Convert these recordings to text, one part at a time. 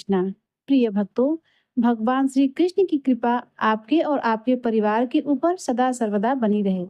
कृष्णा। प्रिय भक्तों, भगवान श्री कृष्ण की कृपा आपके और आपके परिवार के ऊपर सदा सर्वदा बनी रहे।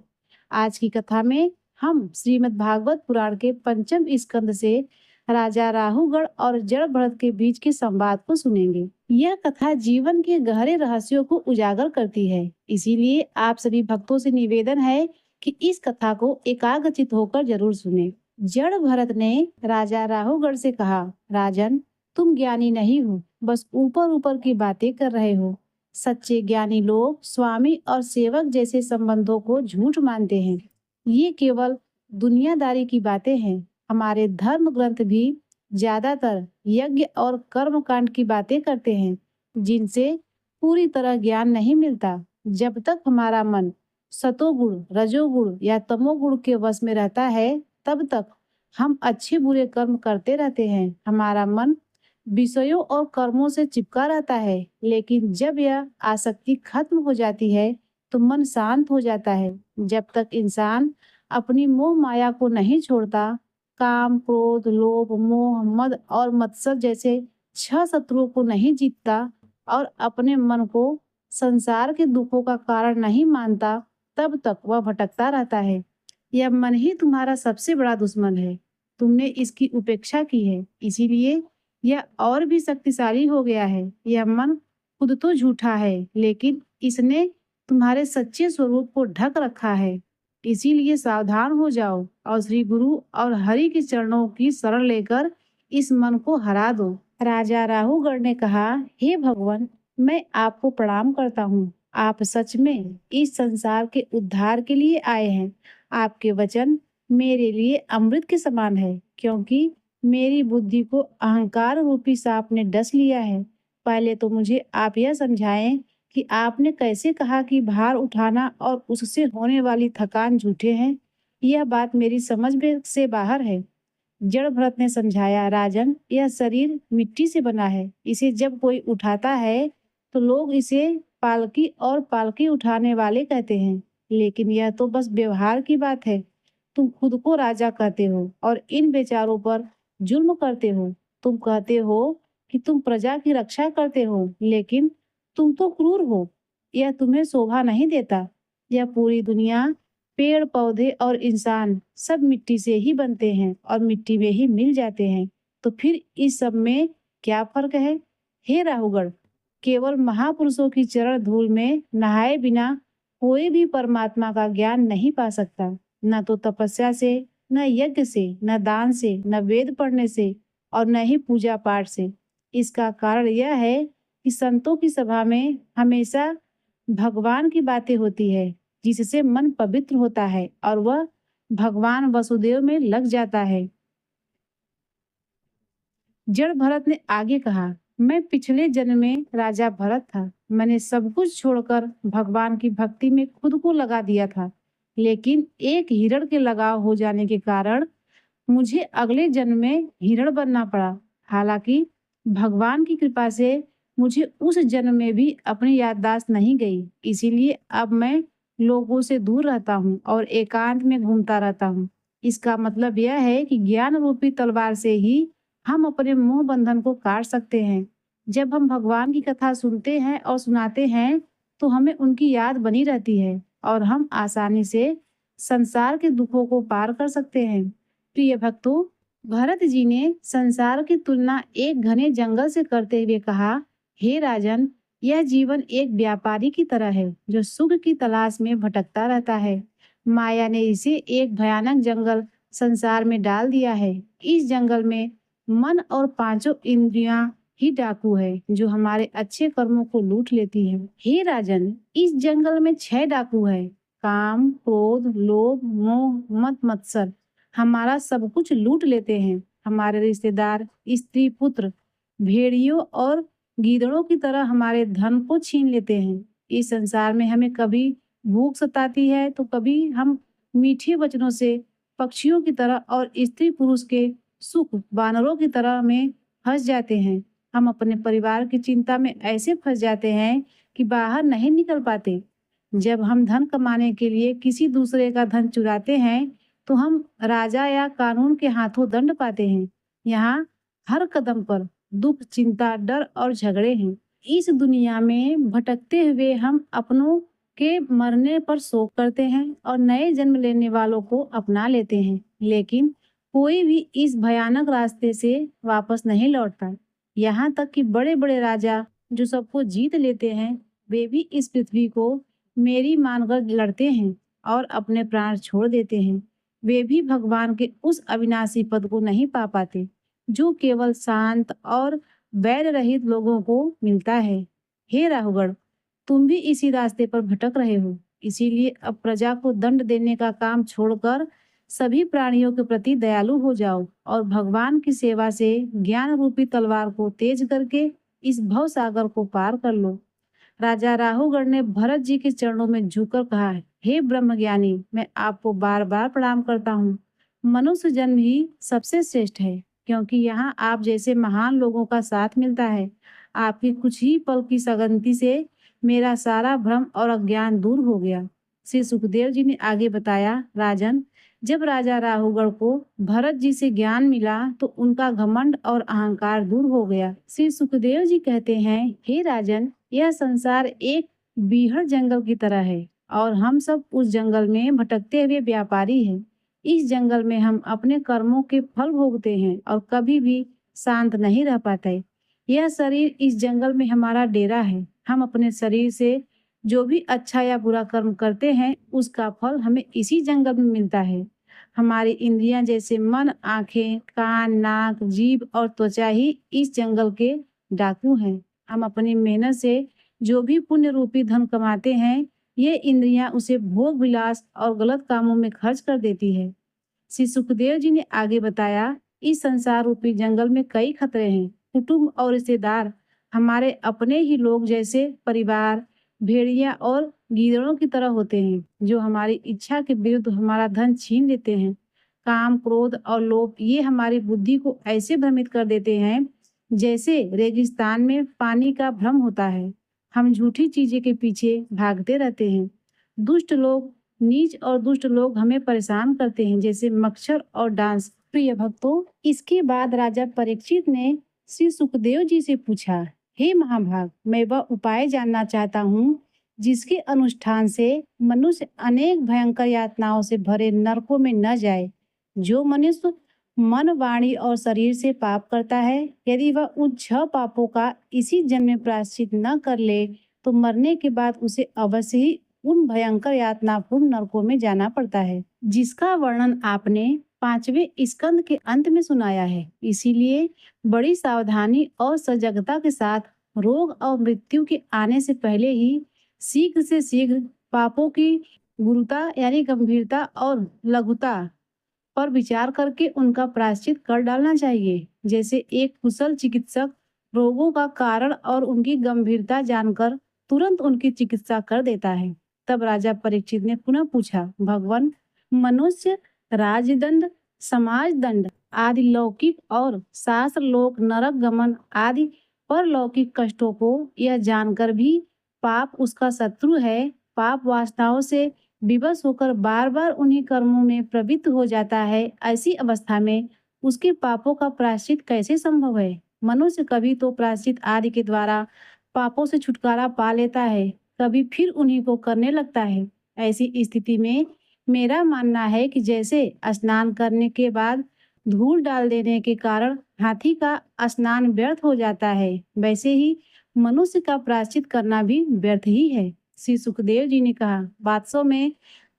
आज की कथा में हम श्रीमद् भागवत पुराण के पंचम स्कंद से राजा राहुगण और जड़ भरत के बीच के संवाद को सुनेंगे। यह कथा जीवन के गहरे रहस्यों को उजागर करती है, इसीलिए आप सभी भक्तों से निवेदन है कि इस कथा को एकाग्रचित होकर जरूर सुने। जड़ भरत ने राजा राहुगढ़ से कहा, राजन, तुम ज्ञानी नहीं हो, बस ऊपर ऊपर की बातें कर रहे हो। सच्चे ज्ञानी लोग स्वामी और सेवक जैसे संबंधों को झूठ मानते हैं। ये केवल दुनियादारी की बातें हैं। हमारे धर्म ग्रंथ भी ज्यादातर यज्ञ और कर्म कांड की बातें करते हैं, जिनसे पूरी तरह ज्ञान नहीं मिलता। जब तक हमारा मन सतोगुण, रजोगुण या तमोगुण के वश में रहता है, तब तक हम अच्छे बुरे कर्म करते रहते हैं। हमारा मन विषयों और कर्मों से चिपका रहता है, लेकिन जब यह आसक्ति खत्म हो जाती है तो मन शांत हो जाता है। जब तक इंसान अपनी मोह माया को नहीं छोड़ता, काम, क्रोध, लोभ, मोह, मद और मत्सर जैसे 6 शत्रुओं को नहीं जीतता और अपने मन को संसार के दुखों का कारण नहीं मानता, तब तक वह भटकता रहता है। यह मन ही तुम्हारा सबसे बड़ा दुश्मन है। तुमने इसकी उपेक्षा की है, इसीलिए यह और भी शक्तिशाली हो गया है। यह मन खुद तो झूठा है, लेकिन इसने तुम्हारे सच्चे स्वरूप को ढक रखा है। इसीलिए सावधान हो जाओ और श्री गुरु और हरि के चरणों की शरण लेकर इस मन को हरा दो। राजा राहुगढ़ ने कहा, हे भगवान, मैं आपको प्रणाम करता हूँ। आप सच में इस संसार के उद्धार के लिए आए हैं। आपके वचन मेरे लिए अमृत के समान है, क्योंकि मेरी बुद्धि को अहंकार रूपी सांप ने डस लिया है। पहले तो मुझे आप यह समझाएं कि आपने कैसे कहा कि भार उठाना और उससे होने वाली थकान झूठे हैं। यह बात मेरी समझ में से बाहर है। जड़ भरत ने समझाया, राजन, यह शरीर मिट्टी से बना है। इसे जब कोई उठाता है तो लोग इसे पालकी और पालकी उठाने वाले कहते हैं, लेकिन यह तो बस व्यवहार की बात है। तुम खुद को राजा कहते हो और इन बेचारों पर जुल्म करते हो। तुम कहते हो कि तुम प्रजा की रक्षा करते हो, लेकिन तुम तो क्रूर हो। यह तुम्हें शोभा नहीं देता। यह पूरी दुनिया, पेड़ पौधे और इंसान सब मिट्टी से ही बनते हैं और मिट्टी में ही मिल जाते हैं। तो फिर इस सब में क्या फर्क है? हे राहुगढ़, केवल महापुरुषों की चरण धूल में नहाए बिना कोई भी परमात्मा का ज्ञान नहीं पा सकता। न तो तपस्या से, न यज्ञ से, न दान से, न वेद पढ़ने से और न ही पूजा पाठ से। इसका कारण यह है कि संतों की सभा में हमेशा भगवान की बातें होती है, जिससे मन पवित्र होता है और वह भगवान वसुदेव में लग जाता है। जड़ भरत ने आगे कहा, मैं पिछले जन्म में राजा भरत था। मैंने सब कुछ छोड़कर भगवान की भक्ति में खुद को लगा दिया था, लेकिन एक हिरण के लगाव हो जाने के कारण मुझे अगले जन्म में हिरण बनना पड़ा। हालांकि भगवान की कृपा से मुझे उस जन्म में भी अपनी याददाश्त नहीं गई। इसीलिए अब मैं लोगों से दूर रहता हूँ और एकांत में घूमता रहता हूँ। इसका मतलब यह है कि ज्ञान रूपी तलवार से ही हम अपने मोह बंधन को काट सकते हैं। जब हम भगवान की कथा सुनते हैं और सुनाते हैं, तो हमें उनकी याद बनी रहती है और हम आसानी से संसार के दुखों को पार कर सकते हैं। प्रिय भक्तों, भरत जी ने संसार की तुलना एक घने जंगल से करते हुए कहा, हे राजन, यह जीवन एक व्यापारी की तरह है जो सुख की तलाश में भटकता रहता है। माया ने इसे एक भयानक जंगल संसार में डाल दिया है। इस जंगल में मन और पांचों इंद्रियां ही डाकू है, जो हमारे अच्छे कर्मों को लूट लेती है। हे राजन, इस जंगल में 6 डाकू है, काम, क्रोध, लोभ, मोह, मद, मत्सर। हमारा सब कुछ लूट लेते हैं। हमारे रिश्तेदार, स्त्री, पुत्र, भेड़ियों और गीदड़ों की तरह हमारे धन को छीन लेते हैं। इस संसार में हमें कभी भूख सताती है, तो कभी हम मीठे वचनों से पक्षियों की तरह और स्त्री पुरुष के सुख वानरों की तरह में फंस जाते हैं। हम अपने परिवार की चिंता में ऐसे फंस जाते हैं कि बाहर नहीं निकल पाते। जब हम धन कमाने के लिए किसी दूसरे का धन चुराते हैं, तो हम राजा या कानून के हाथों दंड पाते हैं। यहाँ हर कदम पर दुख, चिंता, डर और झगड़े हैं। इस दुनिया में भटकते हुए हम अपनों के मरने पर शोक करते हैं और नए जन्म लेने वालों को अपना लेते हैं, लेकिन कोई भी इस भयानक रास्ते से वापस नहीं लौटता। यहाँ तक कि बड़े-बड़े राजा जो सबको जीत लेते हैं, वे भी इस पृथ्वी को मेरी मानकर लड़ते हैं और अपने प्राण छोड़ देते हैं। वे भी भगवान के उस अविनाशी पद को नहीं पा पाते, जो केवल शांत और वैर रहित लोगों को मिलता है। हे राहुगण, तुम भी इसी रास्ते पर भटक रहे हो। इसीलिए अब प्रजा को दंड देने का काम छोड़कर सभी प्राणियों के प्रति दयालु हो जाओ और भगवान की सेवा से ज्ञान रूपी तलवार को तेज करके इस भव सागर को पार कर लो। राजा राहुगण ने भरत जी के चरणों में झुककर कहा, हे ब्रह्मज्ञानी, मैं आपको बार बार प्रणाम करता हूँ। मनुष्य जन्म ही सबसे श्रेष्ठ है, क्योंकि यहाँ आप जैसे महान लोगों का साथ मिलता है। आपकी कुछ ही पल की सगंती से मेरा सारा भ्रम और अज्ञान दूर हो गया। श्री सुखदेव जी ने आगे बताया, राजन, जब राजा राहुगण को भरत जी से ज्ञान मिला तो उनका घमंड और अहंकार दूर हो गया। श्री सुखदेव जी कहते हैं, हे राजन, यह संसार एक बीहड़ जंगल की तरह है और हम सब उस जंगल में भटकते हुए व्यापारी हैं। इस जंगल में हम अपने कर्मों के फल भोगते हैं और कभी भी शांत नहीं रह पाते। यह शरीर इस जंगल में हमारा डेरा है। हम अपने शरीर से जो भी अच्छा या बुरा कर्म करते हैं, उसका फल हमें इसी जंगल में मिलता है। हमारी इंद्रियां जैसे मन, आंखें, कान, नाक, जीभ और त्वचा ही इस जंगल के डाकू हैं। हम अपनी मेहनत से जो भी पुण्य रूपी धन कमाते हैं, ये इंद्रियां उसे भोग विलास और गलत कामों में खर्च कर देती है। श्री सुखदेव जी ने आगे बताया, इस संसार रूपी जंगल में कई खतरे हैं। कुटुंब और रिश्तेदार हमारे अपने ही लोग जैसे परिवार, भेड़िया और गीदड़ों की तरह होते हैं, जो हमारी इच्छा के विरुद्ध हमारा धन छीन लेते हैं। काम, क्रोध और लोभ ये हमारी बुद्धि को ऐसे भ्रमित कर देते हैं, जैसे रेगिस्तान में पानी का भ्रम होता है। हम झूठी चीजें के पीछे भागते रहते हैं। दुष्ट लोग, नीच और दुष्ट लोग हमें परेशान करते हैं, जैसे मच्छर और डांस। प्रिय भक्तों, इसके बाद राजा परीक्षित ने श्री सुखदेव जी से पूछा, हे महाभाग, मैं वह उपाय जानना चाहता हूँ जिसके अनुष्ठान से मनुष्य अनेक भयंकर यातनाओं से भरे नरकों में न जाए। जो मनुष्य मन, वाणी और शरीर से पाप करता है, यदि वह उन 6 पापों का इसी जन्म में प्रायश्चित न कर ले, तो मरने के बाद उसे अवश्य ही उन भयंकर यातनापूर्ण नरकों में जाना पड़ता है, जिसका वर्णन आपने 5वें स्कंद के अंत में सुनाया है। इसीलिए बड़ी सावधानी और सजगता के साथ रोग और मृत्यु के आने से पहले ही शीघ्र से शीघ्र पापों की गुरुता यानी गंभीरता और लघुता पर विचार करके उनका प्रायश्चित कर डालना चाहिए। जैसे एक कुशल चिकित्सक रोगों का कारण और उनकी गंभीरता जानकर तुरंत उनकी चिकित्सा कर देता है। तब राजा परीक्षित ने पुनः पूछा, भगवान, मनुष्य राजदंड, समाज दंड आदि लौकिक और शास्त्र लोक नरक गमन आदि परलौकिक कष्टों को यह जानकर भी पाप उसका शत्रु है, पाप वासनाओं से विवश होकर बार बार उन्हीं कर्मों में प्रवृत्त हो जाता है, ऐसी अवस्था में उसके पापों का प्रायश्चित कैसे संभव है? मनुष्य कभी तो प्रायश्चित आदि के द्वारा पापों से छुटकारा पा लेता है, कभी फिर उन्हीं को करने लगता है। ऐसी स्थिति में मेरा मानना है कि जैसे स्नान करने के बाद धूल डाल देने के कारण हाथी का स्नान व्यर्थ हो जाता है, वैसे ही मनुष्य का प्रायश्चित करना भी व्यर्थ ही है। श्री सुखदेव जी ने कहा, वास्तव में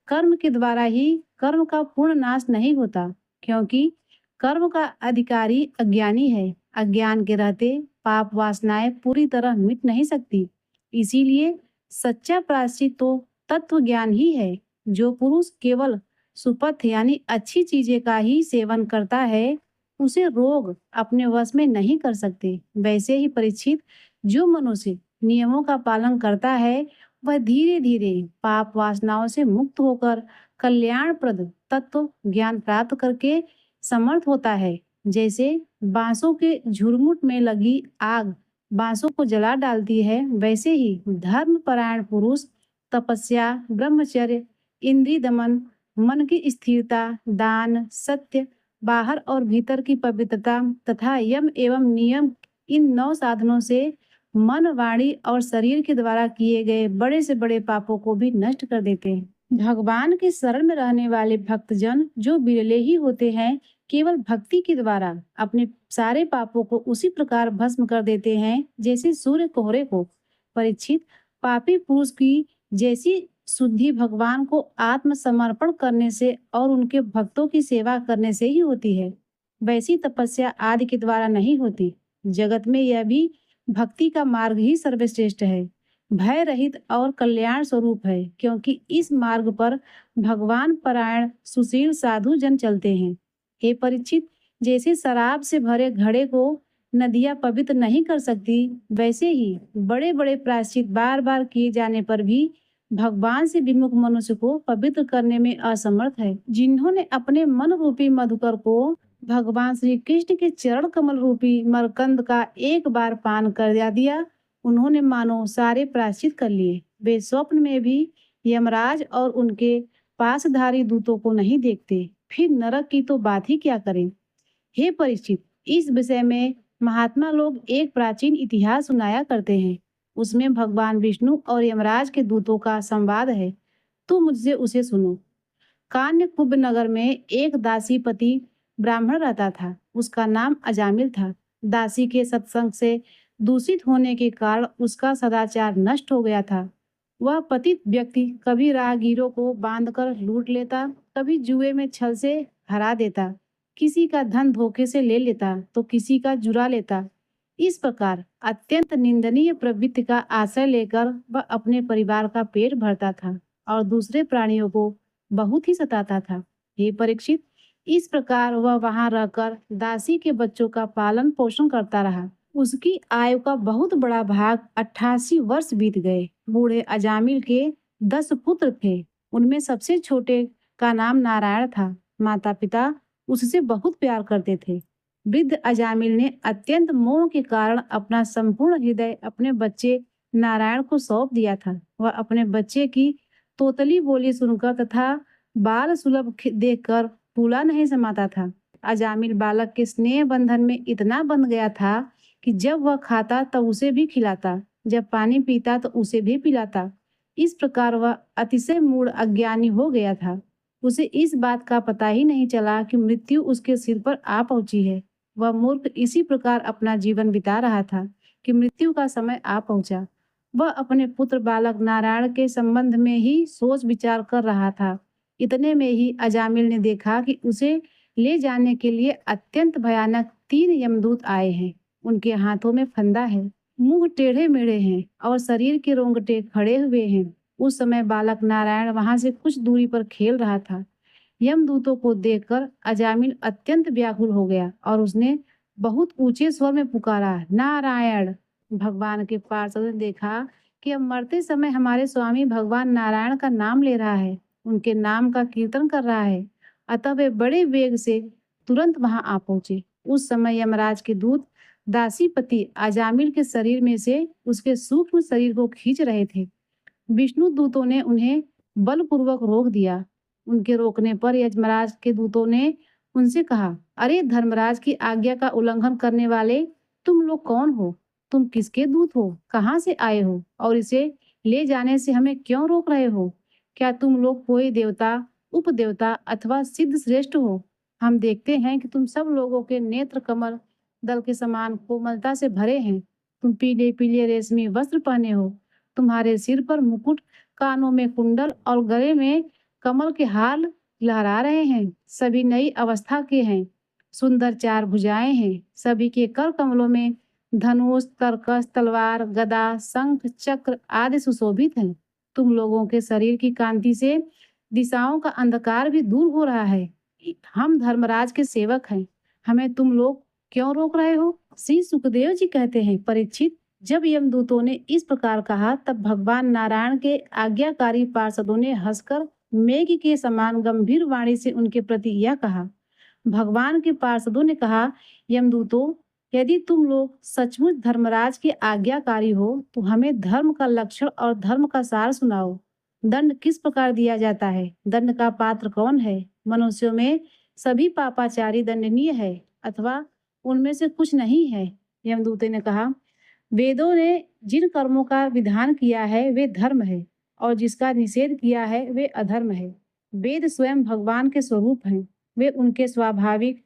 कर्म के द्वारा ही कर्म का पूर्ण नाश नहीं होता, क्योंकि कर्म का अधिकारी अज्ञानी है। अज्ञान के रहते पाप वासनाएं पूरी तरह मिट नहीं सकती। इसीलिए सच्चा प्रायश्चित तो तत्व ज्ञान ही है। जो पुरुष केवल सुपथ यानी अच्छी चीजें का ही सेवन करता है, उसे रोग अपने वश में नहीं कर सकते। वैसे ही परीक्षित, जो मनुष्य नियमों का पालन करता है, वह धीरे धीरे पाप वासनाओं से मुक्त होकर कल्याणप्रद तत्व ज्ञान प्राप्त करके समर्थ होता है। जैसे बांसों के झुरमुट में लगी आग बांसों को जला डालती है, वैसे ही धर्मपरायण पुरुष तपस्या, ब्रह्मचर्य, इंद्रिय दमन, मन की स्थिरता, दान, सत्य, बाहर और भीतर की पवित्रता तथा यम एवं नियम इन 9 साधनों से मन, वाणी और शरीर के द्वारा किए गए बड़े से बड़े पापों को भी नष्ट कर देते हैं। भगवान के शरण में रहने वाले भक्तजन जो बिरले ही होते हैं, केवल भक्ति के द्वारा अपने सारे पापों को उसी प्रकार भस्म कर देते हैं जैसे सूर्य कोहरे को। परीक्षित, पापी पुरुष की जैसी शुद्धि भगवान को आत्मसमर्पण करने से और उनके भक्तों की सेवा करने से ही होती है, वैसी तपस्या आदि के द्वारा नहीं होती। जगत में यह भी भक्ति का मार्ग ही सर्वश्रेष्ठ है, भय रहित और कल्याण स्वरूप है, क्योंकि इस मार्ग पर भगवान परायण सुशील साधु जन चलते हैं। हे परीक्षित, जैसे शराब से भरे घड़े को नदियां पवित्र नहीं कर सकती, वैसे ही बड़े बड़े प्रायश्चित बार बार किए जाने पर भी भगवान से विमुख मनुष्य को पवित्र करने में असमर्थ है। जिन्होंने अपने मन रूपी मधुकर को भगवान श्री कृष्ण के चरण कमल रूपी मरकंद का एक बार पान कर दिया, उन्होंने मानो सारे प्रायश्चित कर लिए। वे स्वप्न में भी यमराज और उनके पासधारी दूतों को नहीं देखते, फिर नरक की तो बात ही क्या करें। हे परीक्षित, इस विषय में महात्मा लोग एक प्राचीन इतिहास सुनाया करते हैं। उसमें भगवान विष्णु और यमराज के दूतों का संवाद है। तो मुझसे उसे सुनो। कान्यकुब्ज नगर में एक दासीपति ब्राह्मण रहता था। उसका नाम अजामिल था। दासी के सत्संग से दूषित होने के कारण उसका सदाचार नष्ट हो गया था। वह पतित व्यक्ति कभी राहगीरों को बांधकर लूट लेता, कभी जुए में छल से हरा देता, किसी का धन धोखे से ले लेता तो किसी का चुरा लेता। इस प्रकार अत्यंत निंदनीय प्रवृत्ति का आश्रय लेकर वह अपने परिवार का पेट भरता था और दूसरे प्राणियों को बहुत ही सताता था। हे परीक्षित, इस प्रकार वह वहां रहकर दासी के बच्चों का पालन पोषण करता रहा। उसकी आयु का बहुत बड़ा भाग 88 वर्ष बीत गए। बूढ़े अजामिल के 10 पुत्र थे। उनमें सबसे छोटे का नाम नारायण था। माता पिता उससे बहुत प्यार करते थे। वृद्ध अजामिल ने अत्यंत मोह के कारण अपना संपूर्ण हृदय अपने बच्चे नारायण को सौंप दिया था। वह अपने बच्चे की तोतली बोली सुनकर तथा बाल सुलभ देखकर फूला नहीं समाता था। अजामिल बालक के स्नेह बंधन में इतना बंध गया था कि जब वह खाता तब उसे भी खिलाता, जब पानी पीता तो उसे भी पिलाता। इस प्रकार वह अतिशय मूढ़ अज्ञानी हो गया था। उसे इस बात का पता ही नहीं चला कि मृत्यु उसके सिर पर आ पहुंची है। वह मूर्ख इसी प्रकार अपना जीवन बिता रहा था कि मृत्यु का समय आ पहुंचा। वह अपने पुत्र बालक नारायण के संबंध में ही सोच विचार कर रहा था। इतने में ही अजामिल ने देखा कि उसे ले जाने के लिए अत्यंत भयानक 3 यमदूत आए हैं। उनके हाथों में फंदा है, मुंह टेढ़े मेढ़े हैं और शरीर के रोंगटे खड़े हुए हैं। उस समय बालक नारायण वहां से कुछ दूरी पर खेल रहा था। यमदूतों को देखकर अजामिल अत्यंत व्याकुल हो गया और उसने बहुत ऊंचे स्वर में पुकारा, नारायण। भगवान के पार्षद ने देखा कि अब मरते समय हमारे स्वामी भगवान नारायण का नाम ले रहा है, उनके नाम का कीर्तन कर रहा है। अतः वे बड़े वेग से तुरंत वहां आ पहुंचे। उस समय यमराज के दूत दासीपति अजामिल के शरीर में से उसके सूक्ष्म शरीर को खींच रहे थे। विष्णु दूतों ने उन्हें बलपूर्वक रोक दिया। उनके रोकने पर यमराज के दूतों ने उनसे कहा, अरे धर्मराज की आज्ञा का उल्लंघन करने वाले, तुम लोग कौन हो? तुम किसके दूत हो? कहाँ से आए हो? और इसे ले जाने से हमें क्यों रोक रहे हो? क्या तुम लोग कोई देवता, उपदेवता अथवा सिद्ध श्रेष्ठ हो? हम देखते हैं कि तुम सब लोगों के नेत्र कमल दल के समान कोमलता से भरे हैं। तुम पीले पीले रेशमी वस्त्र पहने हो। तुम्हारे सिर पर मुकुट, कानों में कुंडल और गले में कमल के हार लहरा रहे हैं। सभी नई अवस्था के हैं। सुंदर 4 भुजाएं हैं। सभी के कर कमलों में धनुष, तरकस, तलवार, गदा, शंख, चक्र आदि सुशोभित हैं। तुम लोगों के शरीर की कांति से दिशाओं का अंधकार भी दूर हो रहा है। हम धर्मराज के सेवक हैं। हमें तुम लोग क्यों रोक रहे हो? श्री सुखदेव जी कहते हैं, परीक्षित, जब यमदूतों ने इस प्रकार कहा तब भगवान नारायण के आज्ञाकारी पार्षदों ने हंसकर मेघ के समान गंभीर वाणी से उनके प्रति यह कहा। भगवान के पार्षदों ने कहा, यमदूतों, यदि तुम लोग सचमुच धर्मराज के आज्ञाकारी हो तो हमें धर्म का लक्षण और धर्म का सार सुनाओ। दंड किस प्रकार दिया जाता है? दंड का पात्र कौन है? मनुष्यों में सभी पापाचारी दंडनीय है अथवा उनमें से कुछ नहीं है? यमदूत ने कहा, वेदों ने जिन कर्मों का विधान किया है वे धर्म है और जिसका निषेध किया है वे अधर्म है। वेद स्वयं भगवान के स्वरूप हैं। वे उनके स्वाभाविक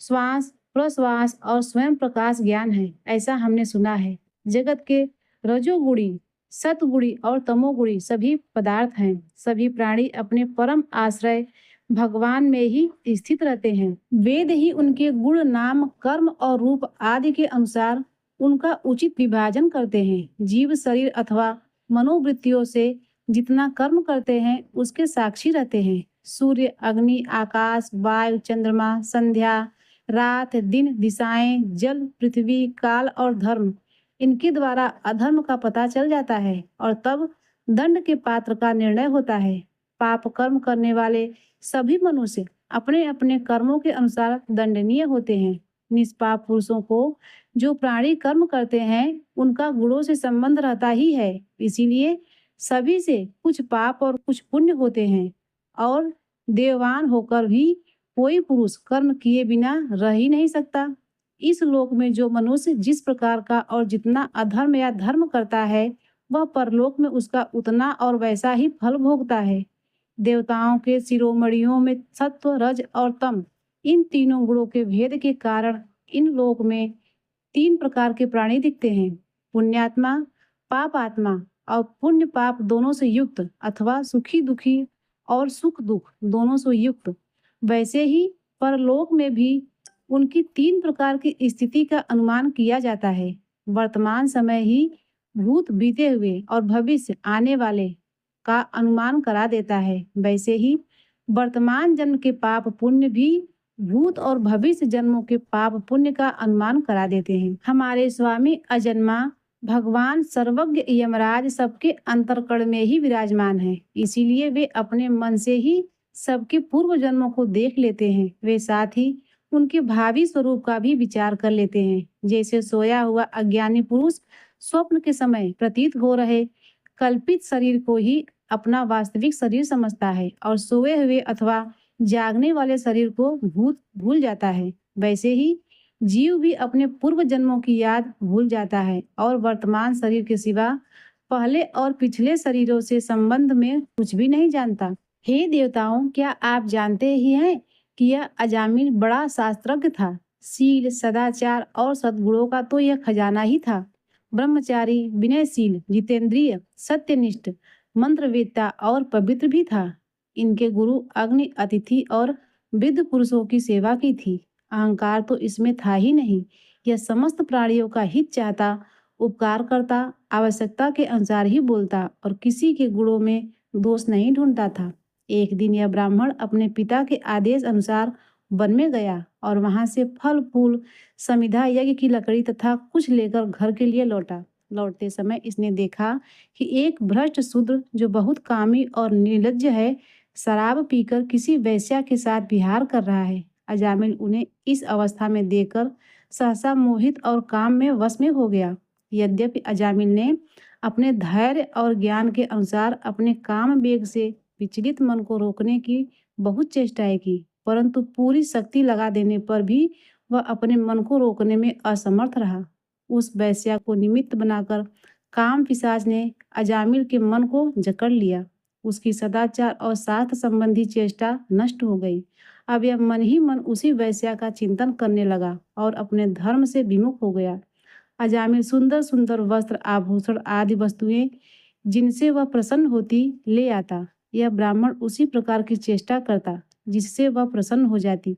श्वास प्रश्वास और स्वयं प्रकाश ज्ञान है, ऐसा हमने सुना है। जगत के रजोगुणी सतगुणी और तमोगुणी सभी पदार्थ हैं। सभी प्राणी अपने परम आश्रय भगवान में ही स्थित रहते हैं। वेद ही उनके गुण नाम कर्म और रूप आदि के अनुसार उनका उचित विभाजन करते हैं। जीव शरीर अथवा मनोवृत्तियों से जितना कर्म करते हैं उसके साक्षी रहते हैं। सूर्य अग्नि आकाश वायु चंद्रमा संध्या रात दिन दिशाएं जल पृथ्वी काल और धर्म, इनके द्वारा अधर्म का पता चल जाता है और तब दंड के पात्र का निर्णय होता है। पाप कर्म करने वाले सभी मनुष्य अपने अपने कर्मों के अनुसार दंडनीय होते हैं। निष्पाप पुरुषों को जो प्राणी कर्म करते हैं उनका गुणों से संबंध रहता ही है, इसीलिए सभी से कुछ पाप और कुछ पुण्य होते हैं और देववान होकर भी कोई पुरुष कर्म किए बिना रह ही नहीं सकता। इस लोक में जो मनुष्य जिस प्रकार का और जितना अधर्म या धर्म करता है वह परलोक में उसका उतना और वैसा ही फल भोगता है। देवताओं के शिरोमणियों में सत्व रज और तम, इन तीनों गुणों के भेद के कारण इन लोक में तीन प्रकार के प्राणी दिखते हैं, पुण्यात्मा पाप आत्मा और पुण्य पाप दोनों से युक्त अथवा सुखी दुखी और सुख दुख दोनों से युक्त। वैसे ही परलोक में भी उनकी तीन प्रकार की स्थिति का अनुमान किया जाता है। वर्तमान समय ही भूत बीते हुए और भविष्य आने वाले का अनुमान करा देता है। वैसे ही वर्तमान जन्म के पाप पुण्य भी भूत और भविष्य जन्मों के पाप पुण्य का अनुमान करा देते हैं। हमारे स्वामी अजन्मा भगवान सर्वज्ञ यमराज सबके अंतर्कण में ही विराजमान है, इसीलिए वे अपने मन से ही सबके पूर्व जन्मों को देख लेते हैं। वे साथ ही उनके भावी स्वरूप का भी विचार कर लेते हैं। जैसे सोया हुआ अज्ञानी पुरुष स्वप्न के समय प्रतीत हो रहे कल्पित शरीर को ही अपना वास्तविक शरीर समझता है और सोए हुए अथवा जागने वाले शरीर को भूत भूल जाता है, वैसे ही जीव भी अपने पूर्व जन्मों की याद भूल जाता है और वर्तमान शरीर के सिवा पहले और पिछले शरीरों से संबंध में कुछ भी नहीं जानता। हे देवताओं, क्या आप जानते ही हैं कि यह अजामिल बड़ा शास्त्रज्ञ था। शील सदाचार और सद्गुणों का तो यह खजाना ही था। ब्रह्मचारी विनयशील जितेंद्रिय सत्यनिष्ठ मंत्रवेत्ता और पवित्र भी था। इनके गुरु अग्नि अतिथि और वृद्ध पुरुषों की सेवा की थी। अहंकार तो इसमें था ही नहीं। यह समस्त प्राणियों का हित चाहता, उपकार करता, आवश्यकता के अनुसार ही बोलता और किसी के गुणों में दोष नहीं ढूंढता था। एक दिन यह ब्राह्मण अपने पिता के आदेश अनुसार वन में गया और वहां से फल फूल समिधा यज्ञ की लकड़ी तथा कुछ लेकर घर के लिए लौटा। लौटते समय इसने देखा कि एक भ्रष्ट शूद्र जो बहुत कामी और निर्लज्ज है, शराब पीकर किसी वेश्या के साथ विहार कर रहा है। अजामिल उन्हें इस अवस्था में देखकर सहसा मोहित और काम में वश में हो गया। यद्यपि अजामिल ने अपने धैर्य और ज्ञान के अनुसार अपने काम वेग से विचलित मन को रोकने की बहुत चेष्टाएं की, परंतु पूरी शक्ति लगा देने पर भी वह अपने मन को रोकने में असमर्थ रहा। उस वेश्या को निमित्त बनाकर काम पिशाच ने अजामिल के मन को जकड़ लिया। उसकी सदाचार और शास्त्र संबंधी चेष्टा नष्ट हो गई। अब यह मन ही मन उसी वेश्या का चिंतन करने लगा और अपने धर्म से विमुख हो गया। अजामिल सुंदर सुंदर वस्त्र आभूषण आदि वस्तुएं जिनसे वह प्रसन्न होती ले आता। यह ब्राह्मण उसी प्रकार की चेष्टा करता जिससे वह प्रसन्न हो जाती।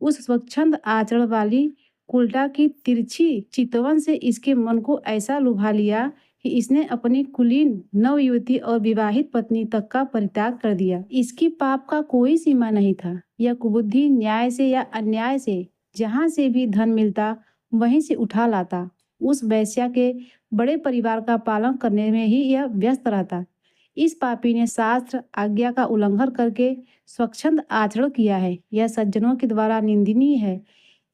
उस स्वच्छंद आचरण वाली कुलटा की तिरछी चितवन से इसके मन को ऐसा लुभा लिया कि इसने अपनी कुलीन नवयुवती और विवाहित पत्नी तक का परित्याग कर दिया। इसकी पाप का कोई सीमा नहीं था। यह कुबुद्धि न्याय से या अन्याय से जहाँ से भी धन मिलता वहीं से उठा लाता। उस वैश्या के बड़े परिवार का पालन करने में ही यह व्यस्त रहता। इस पापी ने शास्त्र आज्ञा का उल्लंघन करके स्वच्छंद आचरण किया है। यह सज्जनों के द्वारा निंदनीय है।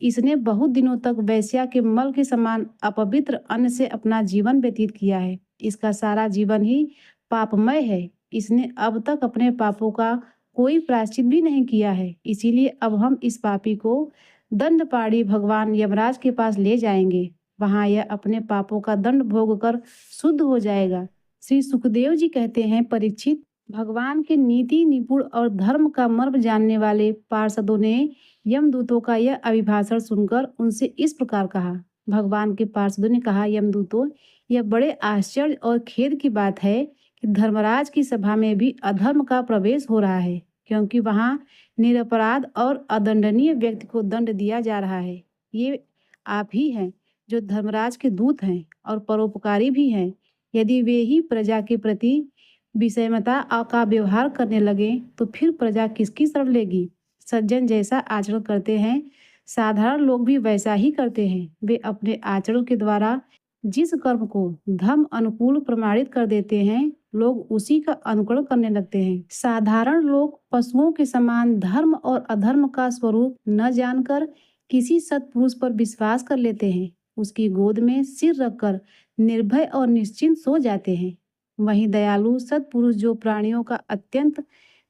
इसने बहुत दिनों तक वेश्या के मल के समान अपवित्र अन्न से अपना जीवन व्यतीत किया है। इसका सारा जीवन ही पापमय है। इसने अब तक अपने पापों का कोई प्रायश्चित भी नहीं किया है। इसीलिए अब हम इस पापी को दंडपाणी भगवान यमराज के पास ले जाएंगे। वहां यह अपने पापों का दंड भोग कर शुद्ध हो जाएगा। श्री सुखदेव जी कहते हैं, परीक्षित, भगवान के नीति निपुण और धर्म का मर्म जानने वाले पार्षदों ने यमदूतों का यह अभिभाषण सुनकर उनसे इस प्रकार कहा। भगवान के पार्षदों ने कहा, यमदूतों, यह बड़े आश्चर्य और खेद की बात है कि धर्मराज की सभा में भी अधर्म का प्रवेश हो रहा है, क्योंकि वहां निरपराध और अदंडनीय व्यक्ति को दंड दिया जा रहा है। ये आप ही हैं जो धर्मराज के दूत हैं और परोपकारी भी हैं। यदि वे ही प्रजा के प्रति विषमता का व्यवहार करने लगे तो फिर प्रजा किसकी शरण लेगी। सज्जन जैसा आचरण करते हैं, साधारण लोग भी वैसा ही करते हैं। वे अपने आचरण के द्वारा जिस कर्म को धर्म अनुकूल प्रमाणित कर देते हैं, लोग उसी का अनुकरण करने लगते हैं। साधारण लोग पशुओं के समान धर्म और अधर्म का स्वरूप न जानकर किसी सत्पुरुष पर विश्वास कर लेते हैं, उसकी गोद में सिर रखकर निर्भय और निश्चिंत सो जाते हैं। वहीं दयालु सत्पुरुष जो प्राणियों का अत्यंत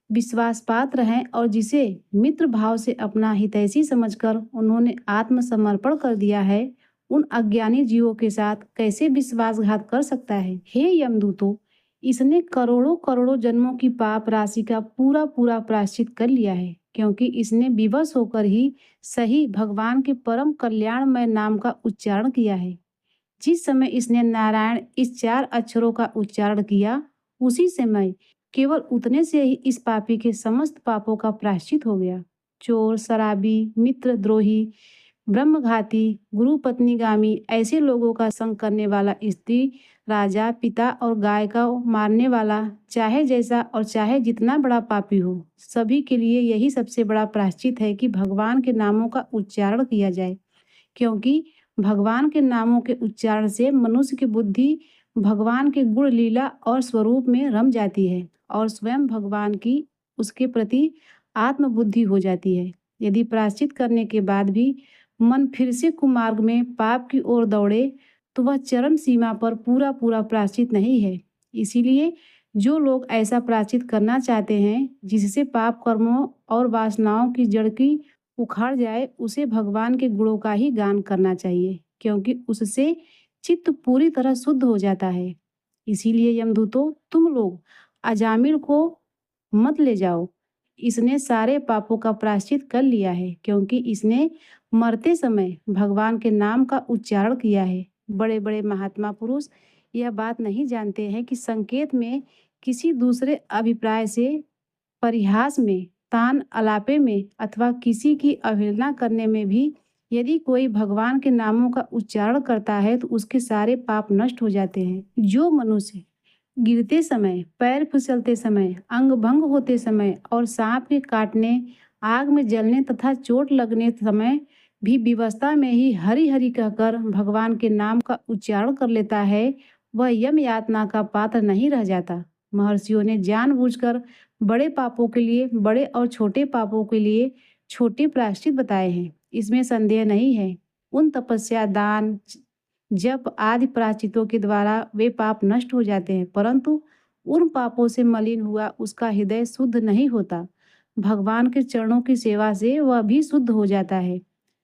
विश्वास पात्र हैं और जिसे मित्र भाव से अपना हितैषी समझकर उन्होंने आत्मसमर्पण कर दिया है, उन अज्ञानी जीवों के साथ कैसे विश्वासघात कर सकता है। हे यमदूतों, इसने करोड़ों करोड़ों जन्मों की पाप राशि का पूरा पूरा प्रायश्चित कर लिया है, क्योंकि इसने विवश होकर ही सही भगवान के परम कल्याणमय नाम का उच्चारण किया है। जिस समय इसने नारायण इस 4 अक्षरों का उच्चारण किया, उसी समय केवल उतने से ही इस पापी के समस्त पापों का प्रायश्चित हो गया। चोर, शराबी, मित्रद्रोही, ब्रह्मघाती, गुरु पत्नीगामी ऐसे लोगों का संग करने वाला, स्त्री, राजा, पिता और गाय का मारने वाला, चाहे जैसा और चाहे जितना बड़ा पापी हो, सभी के लिए यही सबसे बड़ा प्रायश्चित है कि भगवान के नामों का उच्चारण किया जाए, क्योंकि भगवान के नामों के उच्चारण से मनुष्य की बुद्धि भगवान के गुण, लीला और स्वरूप में रम जाती है और स्वयं भगवान की उसके प्रति आत्मबुद्धि हो जाती है। यदि प्रायश्चित करने के बाद भी मन फिर से कुमार्ग में पाप की ओर दौड़े तो वह चरम सीमा पर पूरा पूरा प्रायश्चित नहीं है। इसीलिए जो लोग ऐसा प्रायश्चित करना चाहते हैं जिससे पाप कर्मों और वासनाओं की जड़ की उखाड़ जाए, उसे भगवान के गुणों का ही गान करना चाहिए, क्योंकि उससे चित्त पूरी तरह शुद्ध हो जाता है। इसीलिए यमदूतों, तुम लोग अजामिल को मत ले जाओ। इसने सारे पापों का प्रायश्चित कर लिया है, क्योंकि इसने मरते समय भगवान के नाम का उच्चारण किया है। बड़े बड़े महात्मा पुरुष यह बात नहीं जानते हैं कि संकेत में, किसी दूसरे अभिप्राय से, परिहास में, तान अलापे में अथवा किसी की अवहेलना करने में भी यदि कोई भगवान के नामों का उच्चारण करता है तो उसके सारे पाप नष्ट हो जाते हैं। जो मनुष्य गिरते समय, पैर फिसलते समय, अंग भंग होते समय और सांप के काटने, आग में जलने तथा चोट लगने समय भी विवस्था में ही हरि हरि कहकर भगवान के नाम का उच्चारण कर लेता है, वह यम यातना का पात्र नहीं रह जाता। महर्षियों ने जानबूझकर बड़े पापों के लिए बड़े और छोटे पापों के लिए छोटे प्रायश्चित बताए हैं, इसमें संदेह नहीं है। उन तपस्या, दान, जप आदि प्रायश्चितों के द्वारा वे पाप नष्ट हो जाते हैं, परंतु उन पापों से मलिन हुआ उसका हृदय शुद्ध नहीं होता। भगवान के चरणों की सेवा से वह भी शुद्ध हो जाता है।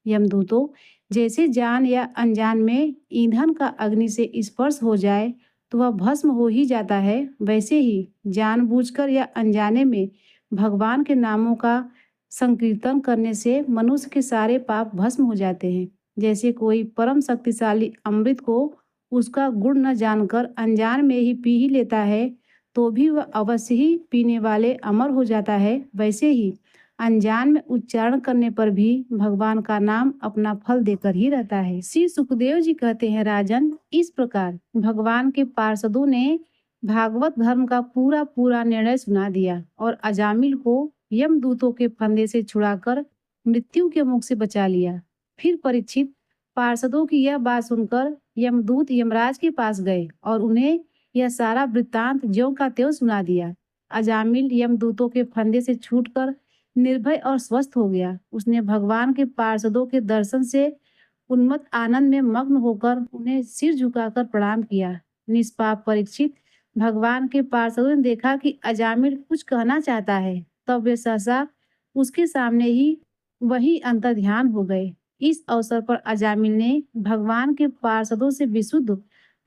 यमदूतों, जैसे जान या अनजान में ईंधन का अग्नि से स्पर्श हो जाए तो वह भस्म हो ही जाता है, वैसे ही जानबूझकर या अनजाने में भगवान के नामों का संकीर्तन करने से मनुष्य के सारे पाप भस्म हो जाते हैं। जैसे कोई परम शक्तिशाली अमृत को उसका गुण न जानकर अनजान में ही पी ही लेता है, तो भी वह अवश्य ही पीने वाले अमर हो जाता है, वैसे ही अनजान में उच्चारण करने पर भी भगवान का नाम अपना फल देकर ही रहता है। श्री सुखदेव जी कहते हैं, राजन, इस प्रकार भगवान के पार्षदों ने भागवत धर्म का पूरा पूरा निर्णय सुना दिया और अजामिल को यमदूतों के फंदे से छुड़ाकर मृत्यु के मुख से बचा लिया। फिर परीक्षित, पार्षदों की यह बात सुनकर यमदूत यमराज के पास गए और उन्हें यह सारा वृत्तांत ज्यों का त्यों सुना दिया। अजामिल यमदूतों के फंदे से छूटकर निर्भय और स्वस्थ हो गया। उसने भगवान के पार्षदों के दर्शन से उन्मत्त आनंद में मग्न होकर उन्हें सिर झुकाकर प्रणाम किया। निष्पाप परीक्षित, भगवान के पार्षदों ने देखा कि अजामिल कुछ कहना चाहता है, तब वे सहसा उसके सामने ही वही अंतर्ध्यान हो गए। इस अवसर पर अजामिल ने भगवान के पार्षदों से विशुद्ध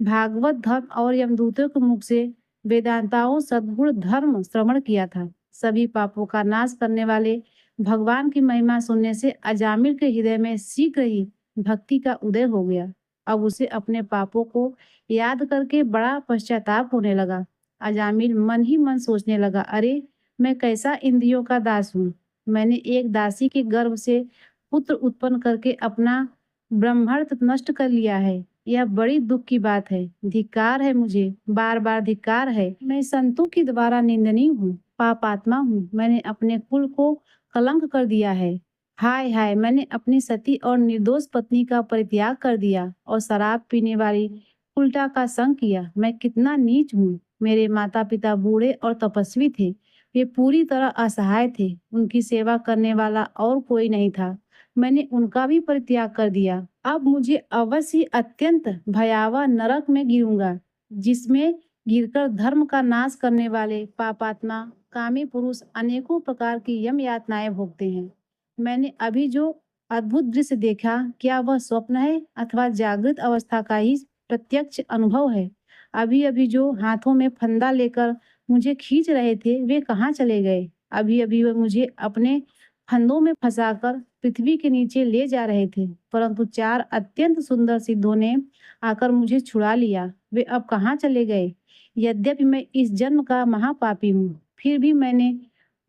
भागवत धर्म और यमदूतों के मुख से वेदांताओं सद्गुण धर्म श्रवण किया था। सभी पापों का नाश करने वाले भगवान की महिमा सुनने से अजामिल के हृदय में शीघ्र ही भक्ति का उदय हो गया। अब उसे अपने पापों को याद करके बड़ा पश्चाताप होने लगा। अजामिल मन ही मन सोचने लगा, अरे मैं कैसा इंद्रियों का दास हूँ। मैंने एक दासी के गर्भ से पुत्र उत्पन्न करके अपना ब्रह्मार्थ नष्ट कर लिया है। यह बड़ी दुख की बात है। धिक्कार है मुझे, बार बार धिक्कार है। मैं संतों के द्वारा निंदनीय हूँ, पापात्मा हूँ। मैंने अपने कुल को कलंक कर दिया है। हाय हाय, मैंने अपनी सती और निर्दोष पत्नी का परित्याग कर दिया और शराब पीने वाली उल्टा का संग किया। मैं कितना नीच हूँ। मेरे माता पिता बूढ़े और तपस्वी थे। वे पूरी तरह असहाय थे। उनकी सेवा करने वाला और कोई नहीं था। मैंने उनका भी परित्याग कर दिया। अब मुझे अवश्य अत्यंत भयावह नरक में गिरूंगा, जिसमें गिरकर धर्म का नाश करने वाले पापात्मा कामी पुरुष अनेकों प्रकार की यम यातनाएं भोगते हैं। मैंने अभी जो अद्भुत दृश्य देखा, क्या वह स्वप्न है अथवा जागृत अवस्था का ही प्रत्यक्ष अनुभव है? अभी अभी जो हाथों में फंदा लेकर मुझे खींच रहे थे, वे कहाँ चले गए? अभी अभी वे मुझे अपने फंदों में फंसाकर पृथ्वी के नीचे ले जा रहे थे, परंतु 4 अत्यंत सुंदर सिद्धों ने आकर मुझे छुड़ा लिया। वे अब कहाँ चले गए? यद्यपि मैं इस जन्म का महापापी हूँ, फिर भी मैंने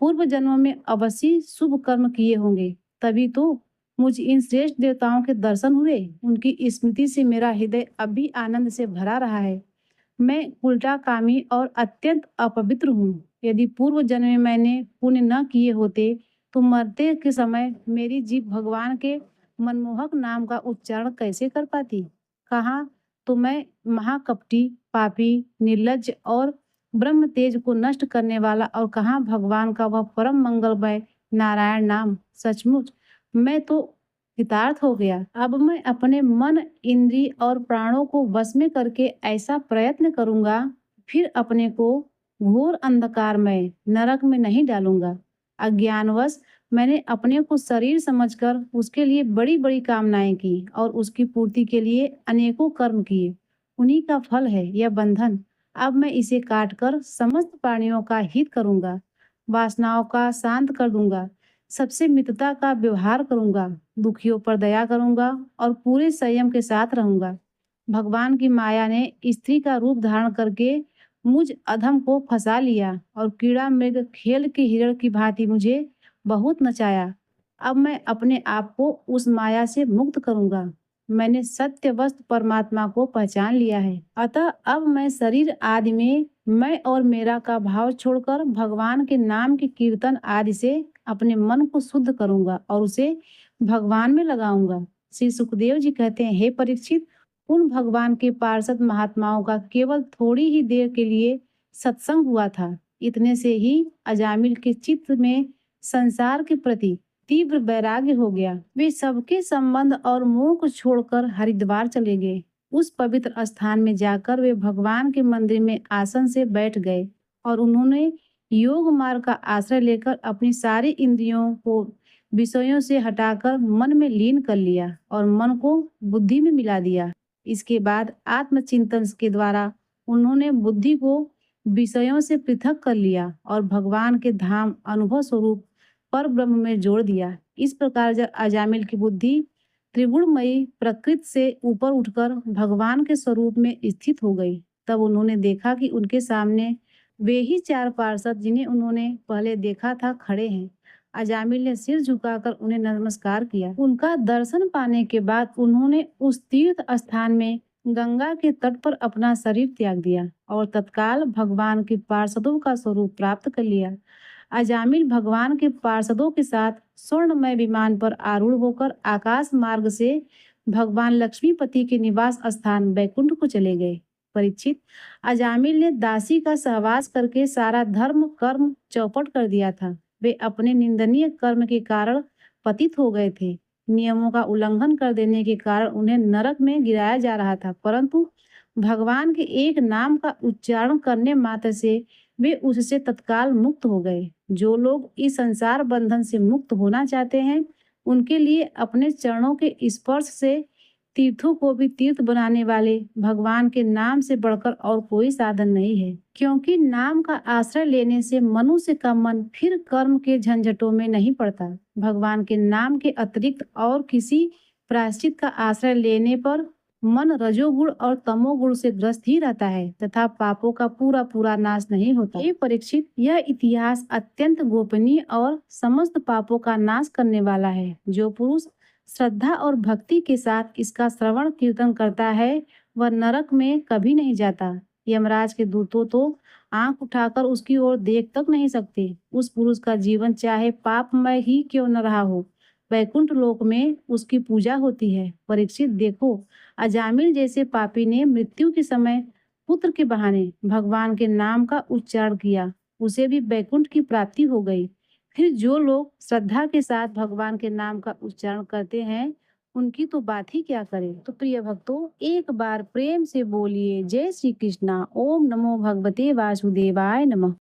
पूर्व जन्मों में अवश्य शुभ कर्म किए होंगे, तभी तो मुझ इन श्रेष्ठ देवताओं के दर्शन हुए। उनकी स्मृति से मेरा हृदय अब भी आनंद से भरा रहा है। मैं उल्टा कामी और अत्यंत अपवित्र हूँ। यदि पूर्व जन्म में मैंने पुण्य न किए होते, तो मरते के समय मेरी जीभ भगवान के मनमोहक नाम का उच्चारण कैसे कर पाती? कहाँ तो मैं महाकपटी, पापी, निर्लज्ज और ब्रह्म तेज को नष्ट करने वाला, और कहाँ भगवान का वह परम मंगलमय नारायण नाम। सचमुच मैं तो हितार्थ हो गया। अब मैं अपने मन, इंद्रिय और प्राणों को वश में करके ऐसा प्रयत्न करूंगा, फिर अपने को घोर अंधकारमय नरक में नहीं डालूंगा। अज्ञानवश मैंने अपने को शरीर समझकर उसके लिए बड़ी बड़ी कामनाएं की और उसकी पूर्ति के लिए अनेकों कर्म किए। उन्हीं का फल है यह बंधन। अब मैं इसे काटकर समस्त प्राणियों का हित करूंगा, वासनाओं का शांत कर दूंगा, सबसे मित्रता का व्यवहार करूंगा, दुखियों पर दया करूंगा और पूरे संयम के साथ रहूंगा। भगवान की माया ने स्त्री का रूप धारण करके मुझ अधम को फंसा लिया और कीड़ा मृग खेल के हिरण की भांति मुझे बहुत नचाया। अब मैं अपने आप को उस माया से मुक्त करूंगा। मैंने सत्य वस्तु परमात्मा को पहचान लिया है। अतः अब मैं शरीर आदि में मैं और मेरा का भाव छोड़कर भगवान के नाम के कीर्तन आदि से अपने मन को शुद्ध करूंगा और उसे भगवान में लगाऊंगा। श्री सुखदेव जी कहते हैं, हे परीक्षित, उन भगवान के पार्षद महात्माओं का केवल थोड़ी ही देर के लिए सत्संग हुआ था। इतने से ही अजामिल के चित्त में संसार के प्रति तीव्र वैराग्य हो गया। वे सबके संबंध और मोह को छोड़कर हरिद्वार चले गए। उस पवित्र स्थान में जाकर वे भगवान के मंदिर में आसन से बैठ गए और उन्होंने योग मार्ग का आश्रय लेकर अपनी सारी इंद्रियों को विषयों से हटाकर मन में लीन कर लिया और मन को बुद्धि में मिला दिया। इसके बाद आत्मचिंतन के द्वारा उन्होंने बुद्धि को विषयों से पृथक कर लिया और भगवान के धाम अनुभव स्वरूप पर ब्रह्म में जोड़ दिया। इस प्रकार जब अजामिल की बुद्धि त्रिगुणमयी प्रकृति से ऊपर उठकर भगवान के स्वरूप में स्थित हो गई, तब उन्होंने देखा कि उनके सामने वे ही 4 पार्षद जिन्हें उन्होंने पहले देखा था खड़े हैं। अजामिल ने सिर झुकाकर उन्हें नमस्कार किया। उनका दर्शन पाने के बाद उन्होंने उस तीर्थ स्थान में गंगा के तट पर अपना शरीर त्याग दिया और तत्काल भगवान के पार्षदों का स्वरूप प्राप्त कर लिया। अजामिल भगवान के पार्षदों के साथ स्वर्णमय विमान पर आरूढ़ होकर आकाश मार्ग से भगवान लक्ष्मीपति के निवास स्थान बैकुंठ को चले गए। परीक्षित, अजामिल ने दासी का सहवास करके सारा धर्म कर्म चौपट कर दिया था। वे अपने निंदनीय कर्म के कारण पतित हो गए थे। नियमों का उल्लंघन कर देने के कारण उन्हें नरक में गिराया जा रहा था, परंतु भगवान के एक नाम का उच्चारण करने मात्र से वे उससे तत्काल मुक्त हो गए। जो लोग इस संसार बंधन से मुक्त होना चाहते हैं, उनके लिए अपने चरणों के स्पर्श से तीर्थों को भी तीर्थ बनाने वाले भगवान के नाम से बढ़कर और कोई साधन नहीं है, क्योंकि नाम का आश्रय लेने से मनुष्य का मन फिर कर्म के झंझटों में नहीं पड़ता। भगवान के नाम के अतिरिक्त और किसी प्रायश्चित का आश्रय लेने पर मन रजोगुण और तमोगुण से ग्रस्त ही रहता है तथा पापों का पूरा पूरा नाश नहीं होता। हे परीक्षित, यह इतिहास अत्यंत गोपनीय और समस्त पापों का नाश करने वाला है। जो पुरुष श्रद्धा और भक्ति के साथ इसका श्रवण कीर्तन करता है वह नरक में कभी नहीं जाता। यमराज के दूतों तो आंख उठाकर उसकी ओर देख तक नहीं सकते। उस पुरुष का जीवन चाहे पापमय ही क्यों न रहा हो, वैकुंठ लोक में उसकी पूजा होती है। परीक्षित देखो, अजामिल जैसे पापी ने मृत्यु के समय पुत्र के बहाने भगवान के नाम का उच्चारण किया, उसे भी वैकुंठ की प्राप्ति हो गई। फिर जो लोग श्रद्धा के साथ भगवान के नाम का उच्चारण करते हैं उनकी तो बात ही क्या करें। तो प्रिय भक्तों, एक बार प्रेम से बोलिए जय श्री कृष्णा। ओम नमो भगवते वासुदेवाय नमः।